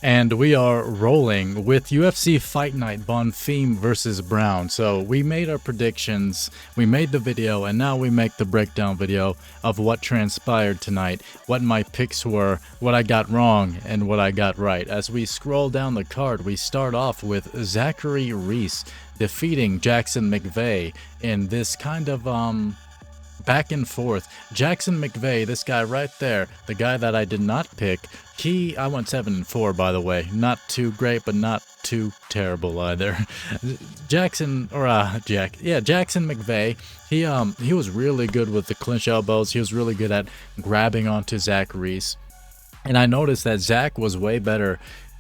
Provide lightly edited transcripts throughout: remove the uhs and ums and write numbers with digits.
And we are rolling with UFC Fight Night, Bonfim versus Brown. So we made our predictions, we made the video, and now we make the breakdown video of what transpired tonight, what my picks were, what I got wrong, and what I got right. As we scroll down the card, we start off with Zachary Reese defeating Jackson McVey in this kind of back and forth. Jackson McVey, this guy right there, the guy that I did not pick, I went 7-4, by the way. Not too great, but not too terrible either. Jackson McVey, he was really good with the clinch elbows. He was really good at grabbing onto Zach Reese. And I noticed that Zach was way better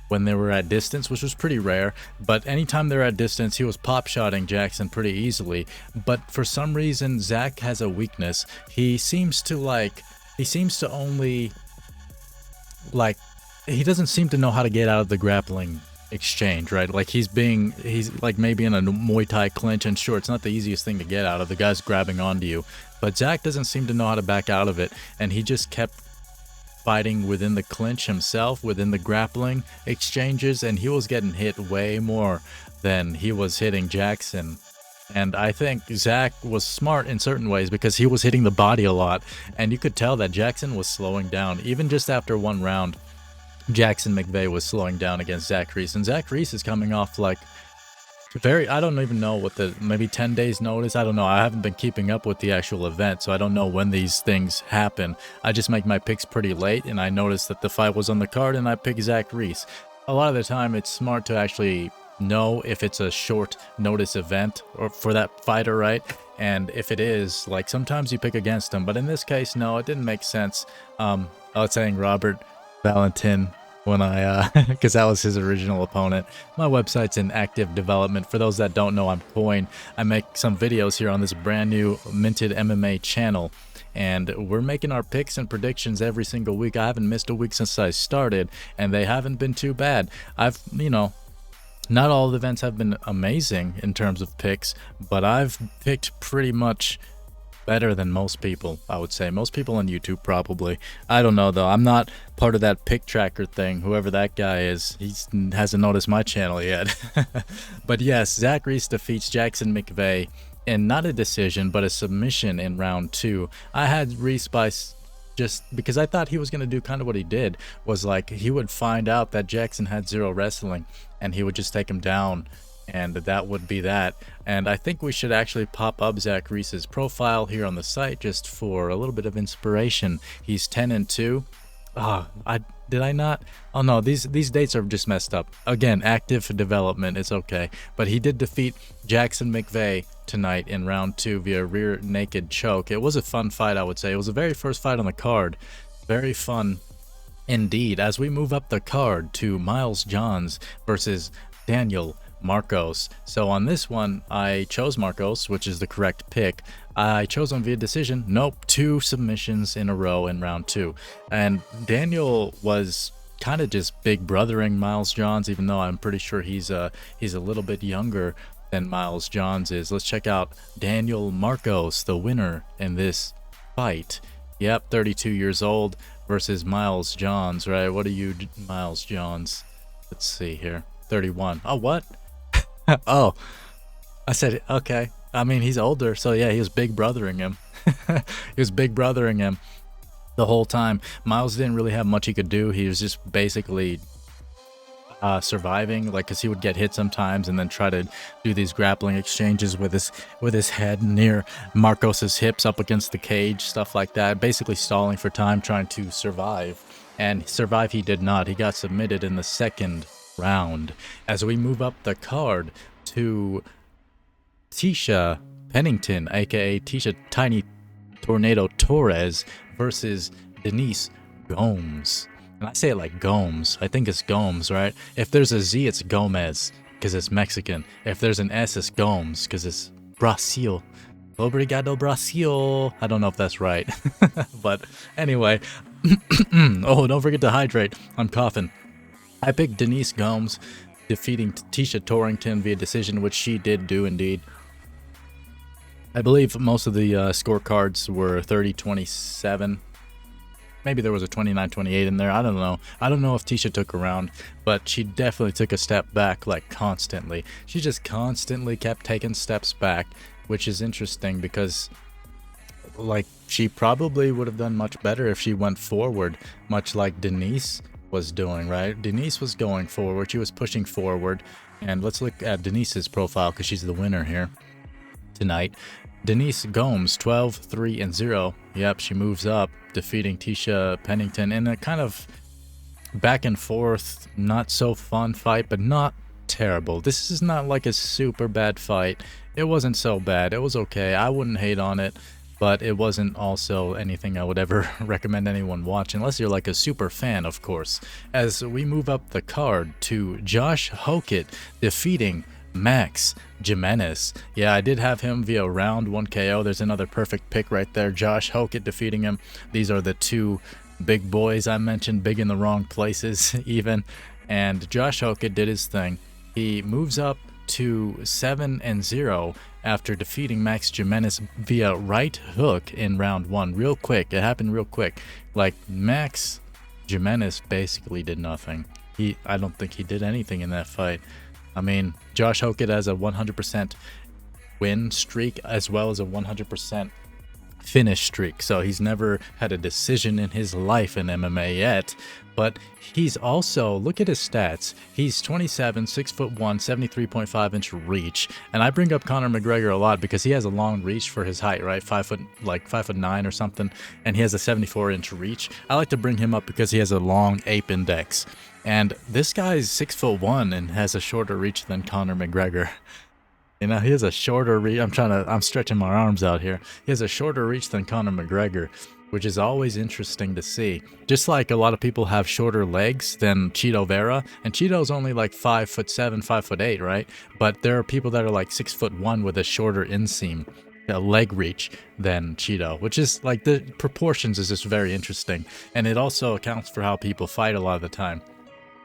when they were at distance, which was pretty rare, but anytime they're at distance, he was pop-shotting Jackson pretty easily. But for some reason, Zach has a weakness. He doesn't seem to know how to get out of the grappling exchange, right? Like he's like maybe in a Muay Thai clinch, and sure, it's not the easiest thing to get out of. The guy's grabbing onto you, but Zach doesn't seem to know how to back out of it, and he just kept fighting within the clinch himself, within the grappling exchanges, and he was getting hit way more than he was hitting Jackson. And I think Zach was smart in certain ways because he was hitting the body a lot, and you could tell that Jackson was slowing down. Even just after one round, Jackson McVey was slowing down against Zach Reese, and Zach Reese is coming off like I don't even know what maybe 10 days notice. I don't know. I haven't been keeping up with the actual event, so I don't know when these things happen. I just make my picks pretty late, and I noticed that the fight was on the card, and I picked Zach Reese. A lot of the time, it's smart to actually know if it's a short notice event or for that fighter, right? And if it is, like, sometimes you pick against him, but in this case, no, it didn't make sense. I was saying Robert Valentin when because that was his original opponent. My website's in active development. For those that don't know, I'm Coin. I make some videos here on this brand new minted MMA channel, and we're making our picks and predictions every single week. I haven't missed a week since I started, and they haven't been too bad. Not all the events have been amazing in terms of picks, but I've picked pretty much better than most people, I would say. Most people on YouTube probably. I don't know though. I'm not part of that pick tracker thing. Whoever that guy is, he hasn't noticed my channel yet. But yes, Zach Reese defeats Jackson McVey in not a decision, but a submission in round 2. I had Reese by just because I thought he was going to do kind of what he did, was like he would find out that Jackson had zero wrestling and he would just take him down, and that would be that. And I think we should actually pop up Zach Reese's profile here on the site just for a little bit of inspiration. He's 10-2. Did I not? Oh no, these dates are just messed up. Again, active development, it's okay. But he did defeat Jackson McVey tonight in round 2 via rear naked choke. It was a fun fight, I would say. It was the very first fight on the card. Very fun indeed. As we move up the card to Miles Johns versus Daniel Marcos. So on this one, I chose Marcos, which is the correct pick. I chose him via decision. Nope, 2 submissions in a row in round 2. And Daniel was kind of just big brothering Miles Johns, even though I'm pretty sure he's a little bit younger than Miles Johns is. Let's check out Daniel Marcos, the winner in this fight. Yep, 32 years old versus Miles Johns, right? What are you, Miles Johns? Let's see here. 31. Oh, what? Oh, I said, okay. I mean, he's older, so yeah, he was big brothering him. He was big brothering him the whole time. Miles didn't really have much he could do. He was just basically surviving, like, because he would get hit sometimes and then try to do these grappling exchanges with his head near Marcos's hips up against the cage, stuff like that. Basically stalling for time, trying to survive. And survive he did not. He got submitted in the second round. As we move up the card to Tecia Pennington, aka Tecia Tiny Tornado Torres versus Denise Gomes. And I say it like Gomes. I think it's Gomes, right? If there's a Z, it's Gomez because it's Mexican. If there's an S, it's Gomes because it's Brasil. Obrigado, Brasil. I don't know if that's right. But anyway. Oh, don't forget to hydrate. I'm coughing. I picked Denise Gomes, defeating Tecia Torrington via decision, which she did do indeed. I believe most of the scorecards were 30-27. Maybe there was a 29-28 in there. I don't know. I don't know if Tecia took a round, but she definitely took a step back, like constantly. She just constantly kept taking steps back, which is interesting because, like, she probably would have done much better if she went forward, much like Denise was doing, right? Denise was going forward. She was pushing forward. And let's look at Denise's profile because she's the winner here tonight. Denise Gomes, 12-3-0. Yep, she moves up, defeating Tecia Pennington in a kind of back and forth, not so fun fight, but not terrible. This is not like a super bad fight. It wasn't so bad. It was okay. I wouldn't hate on it, but it wasn't also anything I would ever recommend anyone watch, unless you're like a super fan, of course. As we move up the card to Josh Hokit defeating Max Jimenez. Yeah, I did have him via round 1 KO. There's another perfect pick right there. Josh Hokit defeating him. These are the two big boys I mentioned, big in the wrong places even. And Josh Hokit did his thing. He moves up to 7-0 after defeating Max Jimenez via right hook in round 1. Real quick. It happened real quick. Like, Max Jimenez basically did nothing. I don't think he did anything in that fight. I mean, Josh Hokit has a 100% win streak as well as a 100% finish streak. So he's never had a decision in his life in MMA yet. But he's also, look at his stats. He's 27, 6'1", 73.5-inch reach. And I bring up Conor McGregor a lot because he has a long reach for his height, right? 5'9" or something. And he has a 74-inch reach. I like to bring him up because he has a long ape index. And this guy's 6'1" and has a shorter reach than Conor McGregor. You know, he has a shorter reach. I'm stretching my arms out here. He has a shorter reach than Conor McGregor, which is always interesting to see. Just like a lot of people have shorter legs than Chito Vera, and Chito's only like 5'7", 5'8", right? But there are people that are like 6'1" with a shorter inseam, leg reach than Chito, which is like the proportions is just very interesting. And it also accounts for how people fight a lot of the time.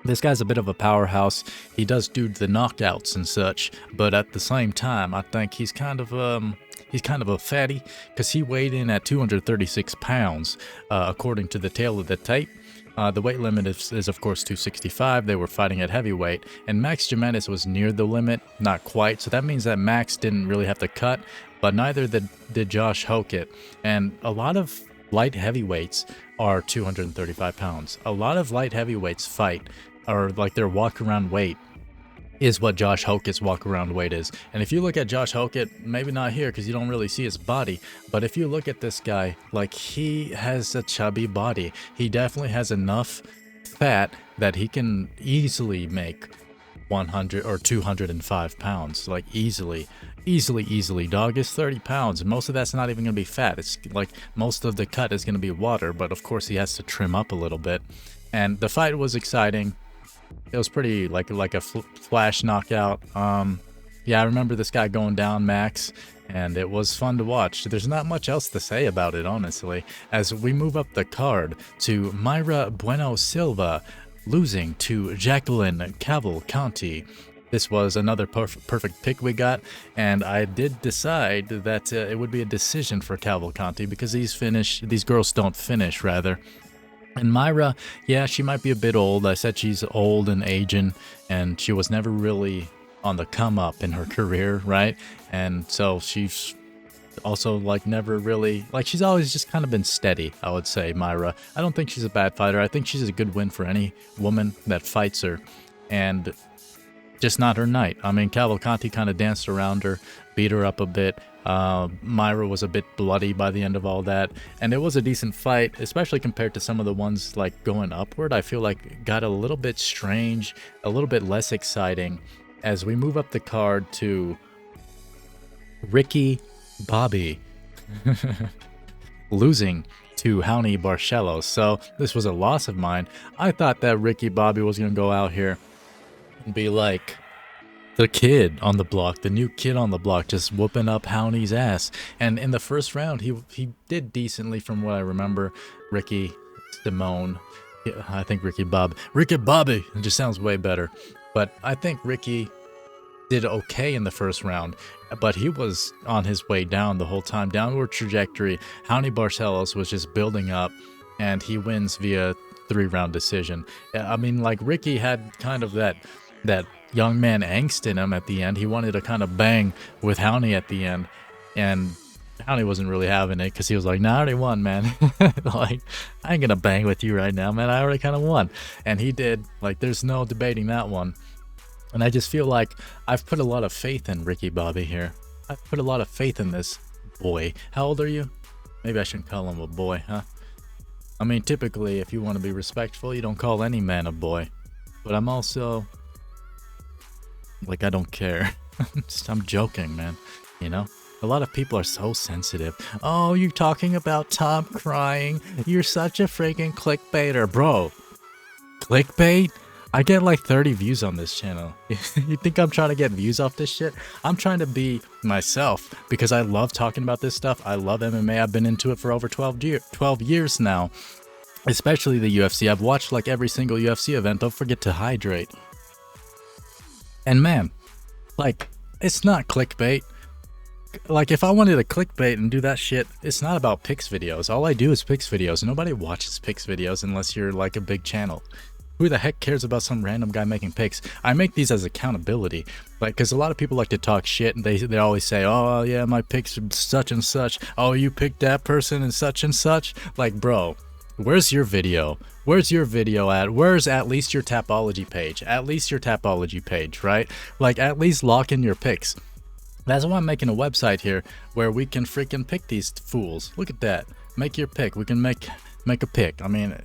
This guy's a bit of a powerhouse. He does do the knockouts and such, but at the same time, I think he's kind of a fatty because he weighed in at 236 pounds, according to the tail of the tape. The weight limit is of course 265. They were fighting at heavyweight, and Max Jimenez was near the limit, not quite. So that means that Max didn't really have to cut, but neither did Josh Hokit. And a lot of light heavyweights are 235 pounds. A lot of light heavyweights fight, or like their walk-around weight is what Josh Hokit's walk-around weight is. And if you look at Josh Hokit, maybe not here because you don't really see his body, but if you look at this guy, like, he has a chubby body. He definitely has enough fat that he can easily make 100 or 205 pounds, like easily. Dog is 30 pounds, and most of that's not even going to be fat. It's like most of the cut is going to be water, but of course he has to trim up a little bit. And the fight was exciting. It was pretty like a flash knockout. Yeah, I remember this guy going down, Max, and it was fun to watch. There's not much else to say about it, honestly. As we move up the card to Mayra Bueno Silva losing to Jacqueline Cavalcanti. This was another perfect pick we got, and I did decide that it would be a decision for Cavalcanti because these girls don't finish, rather. And Mayra, yeah, she might be a bit old. I said she's old and aging, and she was never really on the come up in her career, right? And so she's also like never really, like, she's always just kind of been steady, I would say, Mayra. I don't think she's a bad fighter. I think she's a good win for any woman that fights her, and just not her night. I mean, Cavalcanti kind of danced around her, beat her up a bit. Mayra was a bit bloody by the end of all that, and it was a decent fight, especially compared to some of the ones like going upward. I feel like got a little bit strange, a little bit less exciting. As we move up the card to Ricky Bobby losing to Roani Barcelos. So this was a loss of mine. I thought that Ricky Bobby was going to go out here and be like the kid on the block, the new kid on the block, just whooping up Roani's ass. And in the first round, he did decently from what I remember. Ricky Simone, I think Ricky Bobby, it just sounds way better. But I think Ricky did okay in the first round, but he was on his way down the whole time, downward trajectory. Roani Barcelos was just building up, and he wins via 3-round decision. I mean, like, Ricky had kind of that young man angst in him at the end. He wanted to kind of bang with Howney at the end, and Howney wasn't really having it because he was like, nah, I already won, man. Like, I ain't gonna bang with you right now, man. I already kind of won. And he did. Like, there's no debating that one. And I just feel like I've put a lot of faith in Ricky Bobby here. I've put a lot of faith in this boy. How old are you? Maybe I shouldn't call him a boy, huh? I mean, typically, if you want to be respectful, you don't call any man a boy. But I'm also, like, I don't care. I'm joking, man. You know? A lot of people are so sensitive. Oh, you're talking about Tom crying. You're such a freaking clickbaiter. Bro, clickbait? I get like 30 views on this channel. You think I'm trying to get views off this shit? I'm trying to be myself because I love talking about this stuff. I love MMA. I've been into it for over 12 years now. Especially the UFC. I've watched like every single UFC event. Don't forget to hydrate. And man, like, it's not clickbait. Like, if I wanted to clickbait and do that shit, it's not about picks videos. All I do is picks videos. Nobody watches picks videos unless you're like a big channel. Who the heck cares about some random guy making picks? I make these as accountability. Like, because a lot of people like to talk shit, and they always say, oh yeah, my picks are such and such. Oh, you picked that person and such and such. Like, bro, where's your video? Where's your video at? Where's at least your Tapology page? At least your Tapology page, right? Like, at least lock in your picks. That's why I'm making a website here where we can freaking pick these fools. Look at that. Make your pick. We can make a pick. I mean,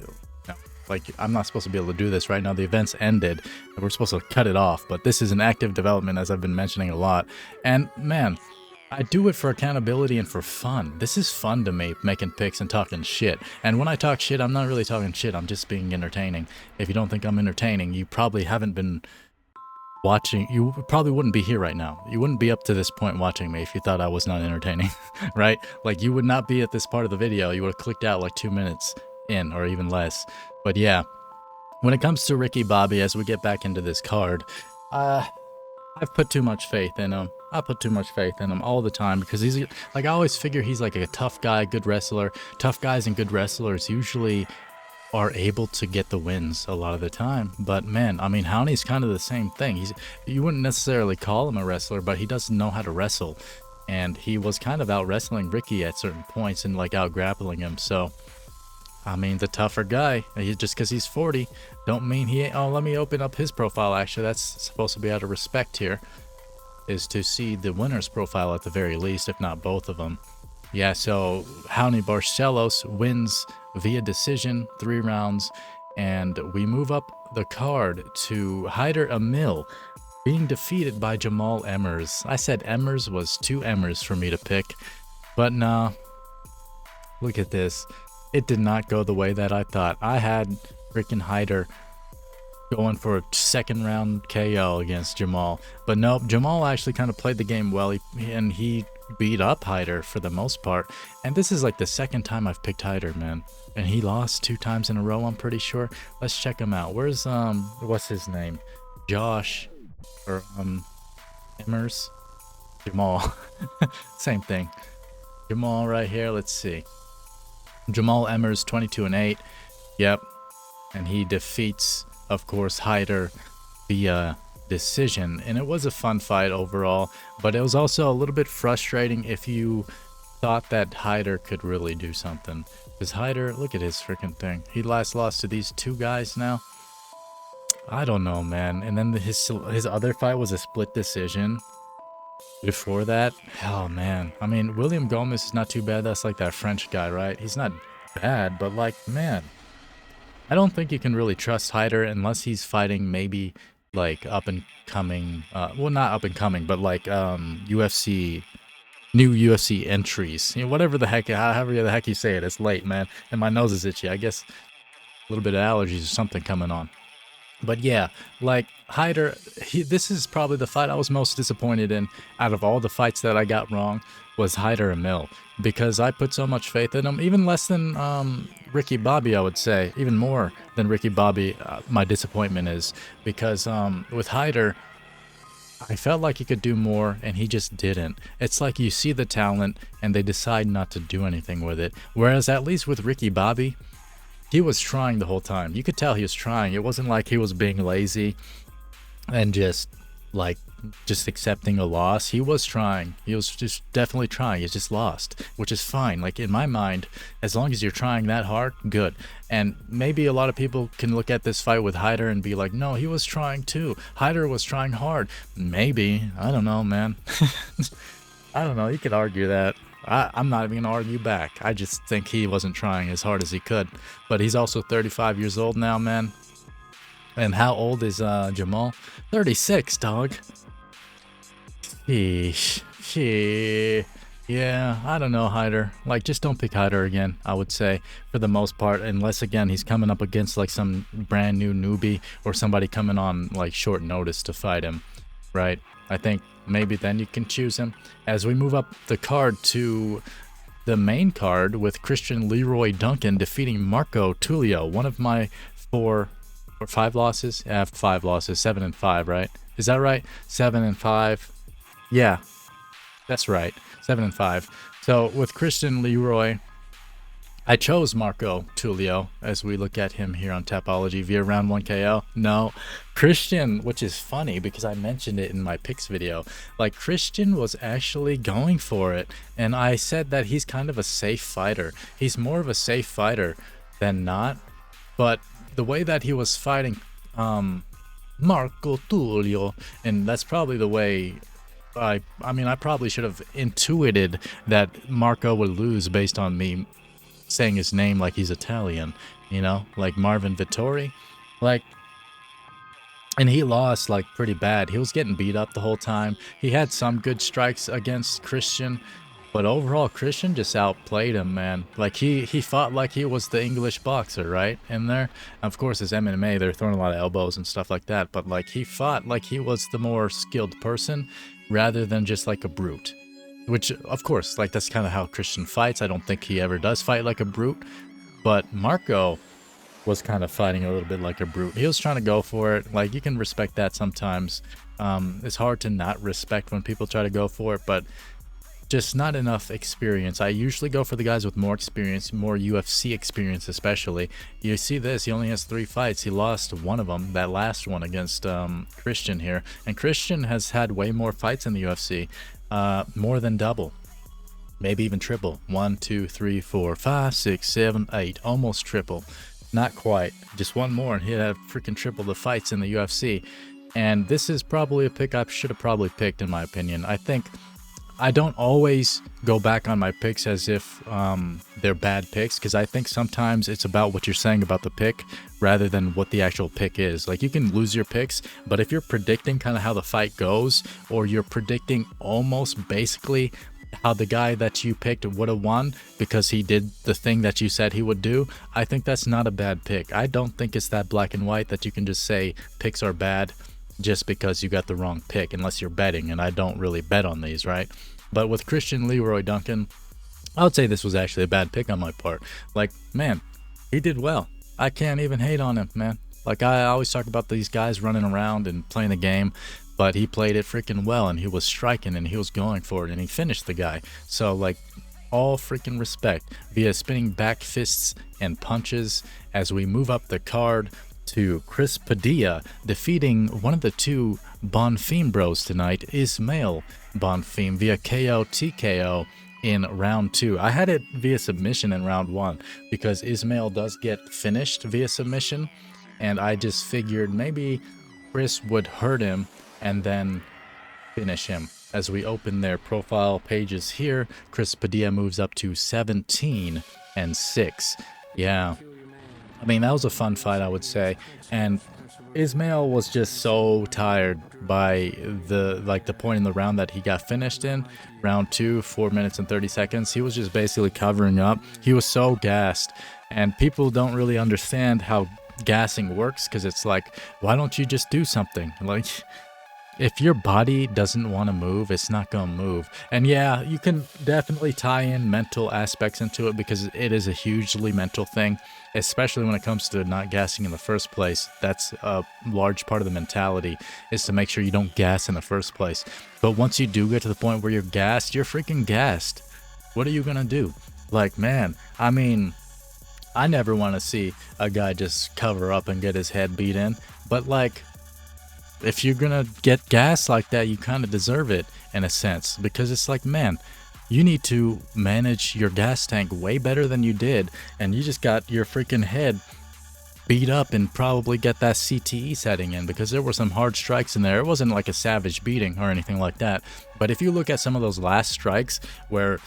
like, I'm not supposed to be able to do this right now. The event's ended. We're supposed to cut it off, but this is an active development, as I've been mentioning a lot. And man, I do it for accountability and for fun. This is fun to me, making picks and talking shit. And when I talk shit, I'm not really talking shit. I'm just being entertaining. If you don't think I'm entertaining, you probably haven't been watching. You probably wouldn't be here right now. You wouldn't be up to this point watching me if you thought I was not entertaining, right? Like, you would not be at this part of the video. You would have clicked out like 2 minutes in, or even less. But yeah, when it comes to Ricky Bobby, as we get back into this card, I've put too much faith in him. I put too much faith in him all the time because he's like, I always figure he's like a tough guy, good wrestler. Tough guys and good wrestlers usually are able to get the wins a lot of the time. But man, I mean, Howney's kind of the same thing. You wouldn't necessarily call him a wrestler, but he doesn't know how to wrestle. And he was kind of out wrestling Ricky at certain points and like out grappling him. So, I mean, the tougher guy, just because he's 40, don't mean he ain't. Oh, let me open up his profile. Actually, that's supposed to be out of respect here, is to see the winner's profile at the very least, if not both of them. Yeah, so Roani Barcelos wins via decision, 3 rounds, and we move up the card to Hyder Amil being defeated by Jamal Emmers. I said Emmers was 2 Emmers for me to pick, but nah, look at this. It did not go the way that I thought. I had freaking Hyder going for a 2nd round KO against Jamal, but nope, Jamal actually kind of played the game well, and he beat up Hyder for the most part. And this is like the 2nd time I've picked Hyder, man, and he lost 2 times in a row, I'm pretty sure. Let's check him out. Where's what's his name? Josh, or Emmers? Jamal. Same thing. Jamal right here. Let's see. Jamal Emmers, 22-8. Yep. And he defeats, of course, Hyder via decision. And it was a fun fight overall, but it was also a little bit frustrating if you thought that Hyder could really do something. Because Hyder, look at his freaking thing. He last lost to these 2 guys now. I don't know, man. And then his other fight was a split decision. Before that, oh man, I mean, William Gomes is not too bad. That's like that French guy, right? He's not bad, but like, man, I don't think you can really trust Hyder unless he's fighting maybe like up and coming, well, not up and coming, but like UFC, new UFC entries, you know, whatever the heck, however the heck you say it. It's late, man, and my nose is itchy. I guess a little bit of allergies or something coming on. But yeah, like Hyder, this is probably the fight I was most disappointed in out of all the fights that I got wrong, was Hyder Amil, because I put so much faith in him, even less than Ricky Bobby, I would say, even more than Ricky Bobby. My disappointment is because with Hyder, I felt like he could do more and he just didn't. It's like you see the talent and they decide not to do anything with it. Whereas at least with Ricky Bobby, he was trying the whole time. You could tell he was trying. It wasn't like he was being lazy and just accepting a loss. He was trying. He was just definitely trying. He's just lost, which is fine. Like, in my mind, as long as you're trying that hard, good. And maybe a lot of people can look at this fight with Hyder and be like, no, he was trying too. Hyder was trying hard. Maybe. I don't know, man. I don't know. You could argue that. I'm not even gonna argue back. I just think he wasn't trying as hard as he could. But he's also 35 years old now, man. And how old is Jamal? 36, dog. Sheesh. Yeah, I don't know, Hyder. Like, just don't pick Hyder again, I would say, for the most part. Unless, again, he's coming up against, like, some brand new newbie or somebody coming on, like, short notice to fight him, right? I think maybe then you can choose him. As we move up the card to the main card with Christian Leroy Duncan defeating Marco Tulio, one of my 4 or 5 losses. I have 5 losses, 7 and 5, right? Is that right? 7 and 5. Yeah, that's right. 7 and 5. So with Christian Leroy, I chose Marco Tulio as we look at him here on Tapology via round 1 KO. No, Christian, which is funny because I mentioned it in my picks video. Like, Christian was actually going for it, and I said that he's kind of a safe fighter. He's more of a safe fighter than not, but the way that he was fighting Marco Tulio, and that's probably the way I mean, I probably should have intuited that Marco would lose based on me saying his name like he's Italian, you know, like Marvin Vittori, like, and he lost like pretty bad. He was getting beat up the whole time. He had some good strikes against Christian, but overall Christian just outplayed him, man. Like, he fought like he was the English boxer, right? In there, of course, his MMA, they're throwing a lot of elbows and stuff like that, but like, he fought like he was the more skilled person rather than just like a brute. Which, of course, like, that's kind of how Christian fights. I don't think he ever does fight like a brute, but Marco was kind of fighting a little bit like a brute. He was trying to go for it. Like, you can respect that sometimes. It's hard to not respect when people try to go for it, but just not enough experience. I usually go for the guys with more experience, more UFC experience especially. You see this, he only has 3 fights. He lost one of them, that last one against Christian here. And Christian has had way more fights in the UFC, more than double, maybe even triple. 1, 2, 3, 4, 5, 6, 7, 8, almost triple. Not quite, just one more and he'd have freaking triple the fights in the UFC. And this is probably a pick I should have probably picked, in my opinion. I think I don't always go back on my picks as if they're bad picks, because I think sometimes it's about what you're saying about the pick rather than what the actual pick is. Like, you can lose your picks, but if you're predicting kind of how the fight goes, or you're predicting almost basically how the guy that you picked would have won because he did the thing that you said he would do, I think that's not a bad pick. I don't think it's that black and white that you can just say picks are bad just because you got the wrong pick, unless you're betting, and I don't really bet on these, right? But with Christian Leroy Duncan, I would say this was actually a bad pick on my part. Like, man, he did well. I can't even hate on him, man. Like, I always talk about these guys running around and playing the game, but he played it freaking well, and he was striking, and he was going for it, and he finished the guy. So, like, all freaking respect via spinning back fists and punches as we move up the card to Chris Padilla defeating one of the 2 Bonfim bros tonight, Ismail Bonfim, via KO TKO in round 2. I had it via submission in round 1 because Ismail does get finished via submission, and I just figured maybe Chris would hurt him and then finish him. As we open their profile pages here, Chris Padilla moves up to 17 and 6. Yeah, I mean, that was a fun fight, I would say. And Ismail was just so tired by the point in the round that he got finished in. Round 2, 4 minutes and 30 seconds. He was just basically covering up. He was so gassed. And people don't really understand how gassing works, because it's like, why don't you just do something? Like, if your body doesn't want to move, it's not going to move. And yeah, you can definitely tie in mental aspects into it, because it is a hugely mental thing, especially when it comes to not gassing in the first place. That's a large part of the mentality, is to make sure you don't gas in the first place. But once you do get to the point where you're gassed, you're freaking gassed. What are you going to do? Like, man, I mean, I never want to see a guy just cover up and get his head beat in. But like, if you're gonna get gas like that, you kind of deserve it in a sense, because it's like, man, you need to manage your gas tank way better than you did, and you just got your freaking head beat up and probably get that CTE setting in, because there were some hard strikes in there. It wasn't like a savage beating or anything like that, but if you look at some of those last strikes where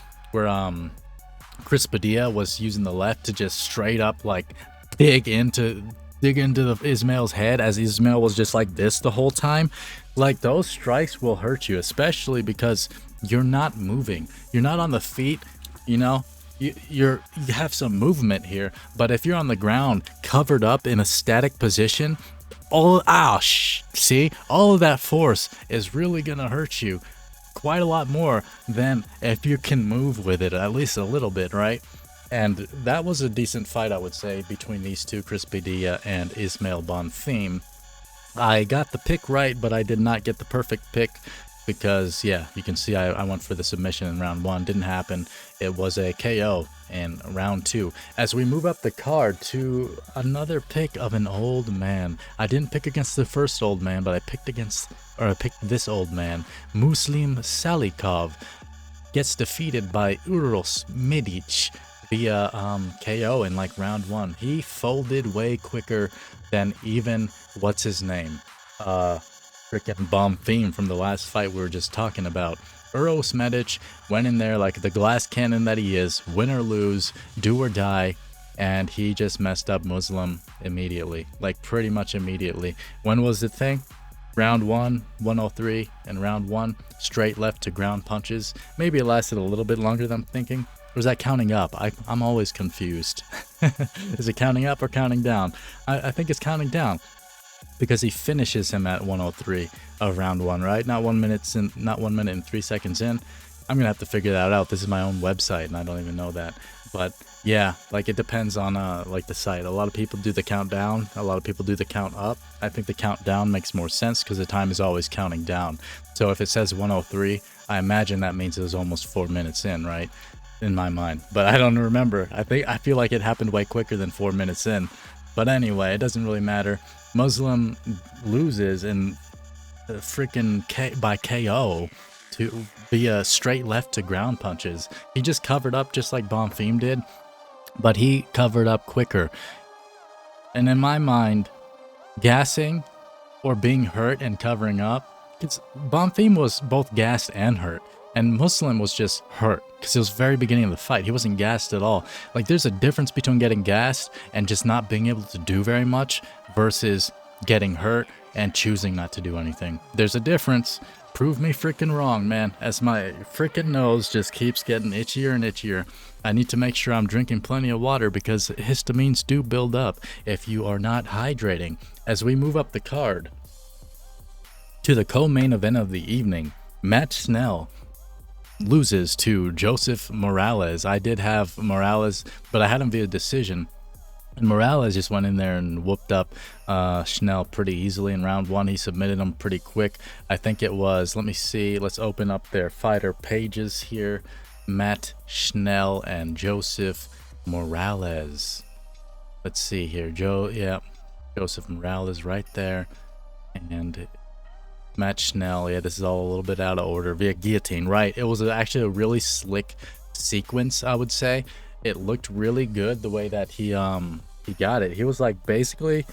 Chris Padilla was using the left to just straight up like dig into Ismail's head, as Ismail was just like this the whole time, like those strikes will hurt you, especially because you're not moving, you're not on the feet, you know. You have some movement here, but if you're on the ground covered up in a static position, all of that force is really gonna hurt you quite a lot more than if you can move with it at least a little bit, right? And that was a decent fight, I would say, between these two, Chris Padilla and Ismail Bonfim. I got the pick right, but I did not get the perfect pick, because yeah, you can see I went for the submission in round 1. Didn't happen. It was a KO in round 2. As we move up the card to another pick of an old man. I didn't pick against the first old man, but I picked this old man. Muslim Salikhov gets defeated by Uros Medic via KO in like round 1. He folded way quicker than even what's his name, freaking Bonfim from the last fight we were just talking about. Uros Medic went in there like the glass cannon that he is, win or lose, do or die, and he just messed up Muslim immediately, like pretty much immediately. When was the thing? Round 1, 103, and round 1, straight left to ground punches. Maybe it lasted a little bit longer than I'm thinking. Or is that counting up? I'm always confused. Is it counting up or counting down? I think it's counting down, because he finishes him at 103 of round 1, right? Not 1 minute and 3 seconds in. I'm gonna have to figure that out. This is my own website and I don't even know that. But yeah, like it depends on like the site. A lot of people do the countdown, a lot of people do the count up. I think the countdown makes more sense because the time is always counting down. So if it says 103, I imagine that means it was almost 4 minutes in, right? In my mind. But I don't remember. I feel like it happened way quicker than 4 minutes in. But anyway, it doesn't really matter. Muslim loses in freaking by KO to via straight left to ground punches. He just covered up just like Bonfim did, but he covered up quicker. And in my mind, gassing or being hurt and covering up, because Bonfim was both gassed and hurt, and Muslim was just hurt because it was very beginning of the fight. He wasn't gassed at all. Like there's a difference between getting gassed and just not being able to do very much versus getting hurt and choosing not to do anything. There's a difference. Prove me freaking wrong, man, as my freaking nose just keeps getting itchier and itchier. I need to make sure I'm drinking plenty of water because histamines do build up if you are not hydrating. As we move up the card to the co-main event of the evening, Matt Schell loses to Joseph Morales. I did have Morales, but I had him via decision. And Morales just went in there and whooped up Schell pretty easily in round 1. He submitted him pretty quick. I think it was, let me see, let's open up their fighter pages here. Matt Schell and Joseph Morales. Let's see here. Joseph Morales right there. And Matt Schell, yeah, this is all a little bit out of order. Via guillotine, right. It was actually a really slick sequence, I would say. It looked really good the way that he got it. He was like basically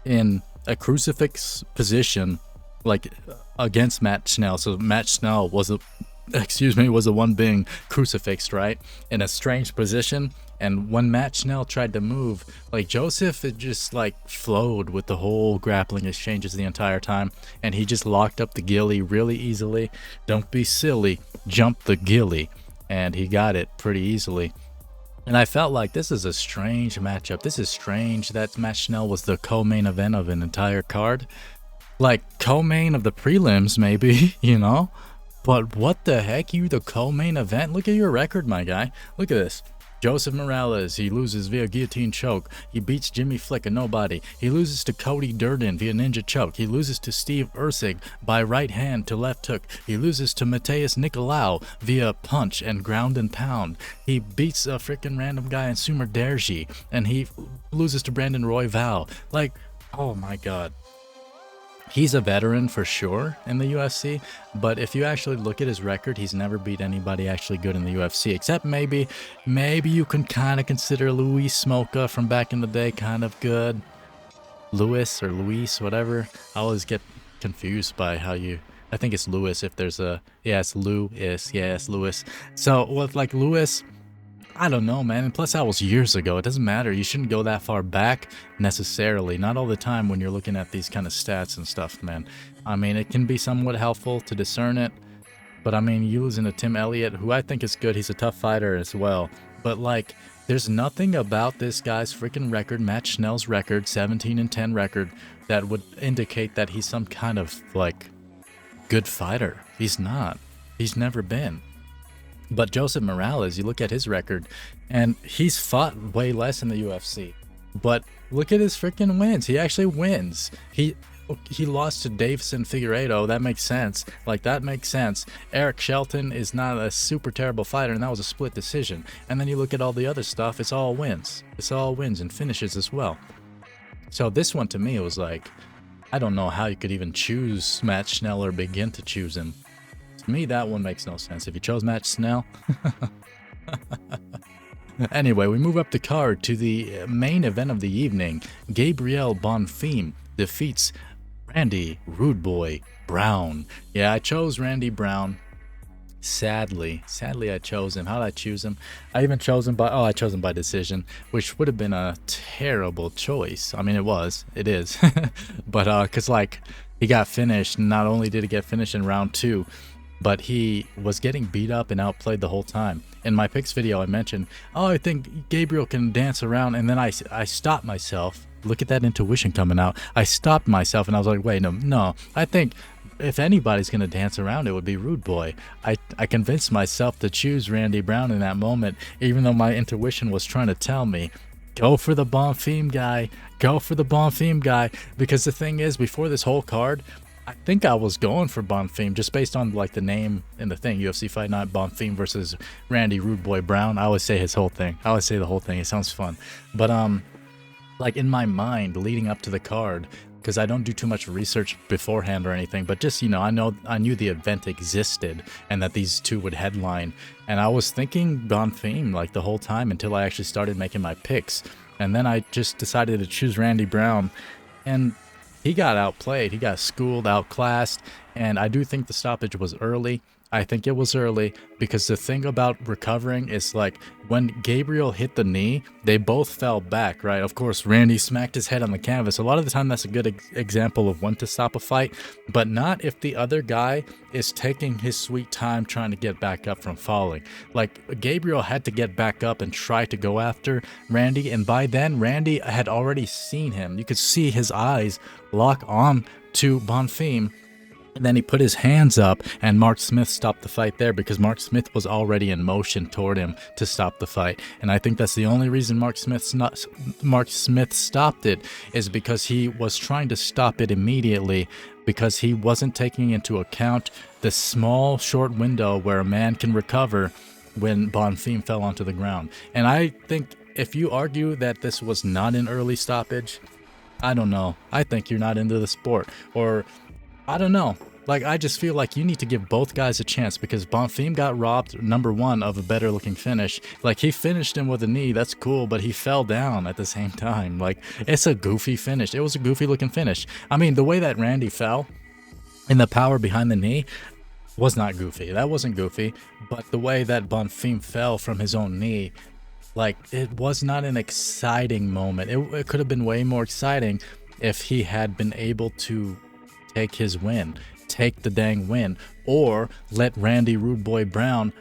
in a crucifix position, like against Matt Schell. So Matt Schell was the one being crucifixed, right, in a strange position. And when Matt Schell tried to move, like Joseph, it just like flowed with the whole grappling exchanges the entire time, and he just locked up the ghillie really easily. Don't be silly, jump the ghillie, and he got it pretty easily. And I felt like this is a strange matchup. This is strange that Matt Schell was the co-main event of an entire card. Like, co-main of the prelims, maybe, you know? But what the heck? You the co-main event? Look at your record, my guy. Look at this. Joseph Morales, he loses via guillotine choke. He beats Jimmy Flick, a nobody. He loses to Cody Durden via ninja choke. He loses to Steve Ursig by right hand to left hook. He loses to Mateus Nicolau via punch and ground and pound. He beats a freaking random guy in Sumer Derji, and he loses to Brandon Royval. Like, oh my god. He's a veteran for sure in the UFC, but if you actually look at his record, he's never beat anybody actually good in the UFC, except maybe you can kind of consider Luis Smolka from back in the day kind of good. Luis or Luis, whatever. I always get confused by how you... I think it's Lewis if there's a... Yeah, it's Lewis. Yeah, it's Lewis. So, with like Lewis... I don't know, man. And plus, that was years ago. It doesn't matter. You shouldn't go that far back necessarily. Not all the time when you're looking at these kind of stats and stuff, man. I mean, it can be somewhat helpful to discern it. But, I mean, you losing to Tim Elliott, who I think is good. He's a tough fighter as well. But, like, there's nothing about this guy's freaking record, Matt Schnell's record, 17-10 record, that would indicate that he's some kind of, like, good fighter. He's not. He's never been. But Joseph Morales, you look at his record, and he's fought way less in the UFC. But look at his freaking wins. He actually wins. He lost to Davison Figueiredo. That makes sense. Like, that makes sense. Eric Shelton is not a super terrible fighter, and that was a split decision. And then you look at all the other stuff, it's all wins. It's all wins and finishes as well. So this one, to me, was like, I don't know how you could even choose Matt Schnell or begin to choose him. To me, that one makes no sense. If you chose Matt Schnell. Anyway, we move up the card to the main event of the evening. Gabriel Bonfim defeats Randy Rude Boy Brown. Yeah, I chose Randy Brown. Sadly, I chose him. How did I choose him? I even chose him by... Oh, I chose him by decision, which would have been a terrible choice. I mean, it is. But, because, like, he got finished. Not only did he get finished in round 2, but he was getting beat up and outplayed the whole time. In my picks video, I mentioned, oh, I think Gabriel can dance around, and then I stopped myself. Look at that intuition coming out. I stopped myself, and I was like, wait, no. I think if anybody's going to dance around, it would be Rude Boy. I convinced myself to choose Randy Brown in that moment, even though my intuition was trying to tell me, go for the Bonfim guy. Go for the Bonfim guy. Because the thing is, before this whole card, I think I was going for Bonfim just based on like the name and the thing. UFC Fight Night, Bonfim versus Randy Rude Boy Brown. I always say his whole thing. I always say the whole thing. It sounds fun. But like in my mind leading up to the card, because I don't do too much research beforehand or anything, but just, you know, I knew the event existed and that these two would headline, and I was thinking Bonfim like the whole time until I actually started making my picks, and then I just decided to choose Randy Brown, and he got outplayed, he got schooled, outclassed, and I do think the stoppage was early. I think it was early because the thing about recovering is like when Gabriel hit the knee, they both fell back, right? Of course, Randy smacked his head on the canvas. A lot of the time, that's a good example of when to stop a fight, but not if the other guy is taking his sweet time trying to get back up from falling. Like Gabriel had to get back up and try to go after Randy, and by then, Randy had already seen him. You could see his eyes lock on to Bonfim. And then he put his hands up, and Mark Smith stopped the fight there because Mark Smith was already in motion toward him to stop the fight. And I think that's the only reason Mark Smith stopped it, is because he was trying to stop it immediately, because he wasn't taking into account the small, short window where a man can recover when Bonfim fell onto the ground. And I think if you argue that this was not an early stoppage, I don't know. I think you're not into the sport, or I don't know. Like, I just feel like you need to give both guys a chance, because Bonfim got robbed, number one, of a better looking finish. Like, he finished him with a knee, that's cool, but he fell down at the same time. Like, it's a goofy finish. It was a goofy looking finish. I mean, the way that Randy fell and the power behind the knee was not goofy. That wasn't goofy. But the way that Bonfim fell from his own knee, like, it was not an exciting moment. It could have been way more exciting if he had been able to take his win, take the dang win, or let Randy Rude Boy Brown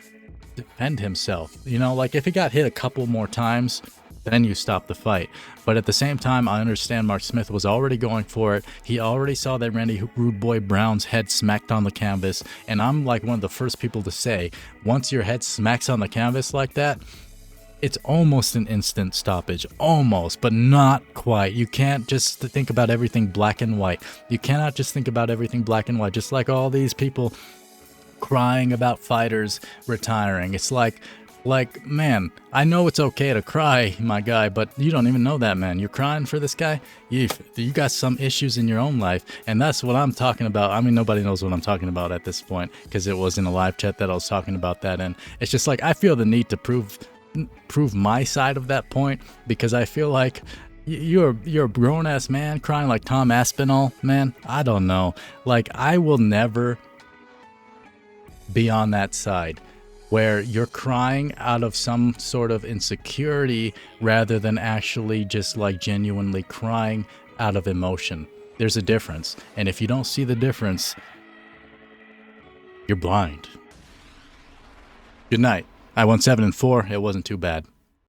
defend himself. You know, like if he got hit a couple more times, then you stop the fight. But at the same time, I understand Mark Smith was already going for it. He already saw that Randy Rude Boy Brown's head smacked on the canvas, and I'm like one of the first people to say, once your head smacks on the canvas like that, it's almost an instant stoppage, almost, but not quite. You can't just think about everything black and white. You cannot just think about everything black and white, just like all these people crying about fighters retiring. It's like, man, I know it's okay to cry, my guy, but you don't even know that, man. You're crying for this guy? You got some issues in your own life, and that's what I'm talking about. I mean, nobody knows what I'm talking about at this point, because it was in a live chat that I was talking about that, and it's just like, I feel the need to prove my side of that point, because I feel like you're a grown-ass man crying like Tom Aspinall, man. I don't know. Like, I will never be on that side where you're crying out of some sort of insecurity rather than actually just like genuinely crying out of emotion. There's a difference. And if you don't see the difference, you're blind. Good night. I won 7-4. It wasn't too bad.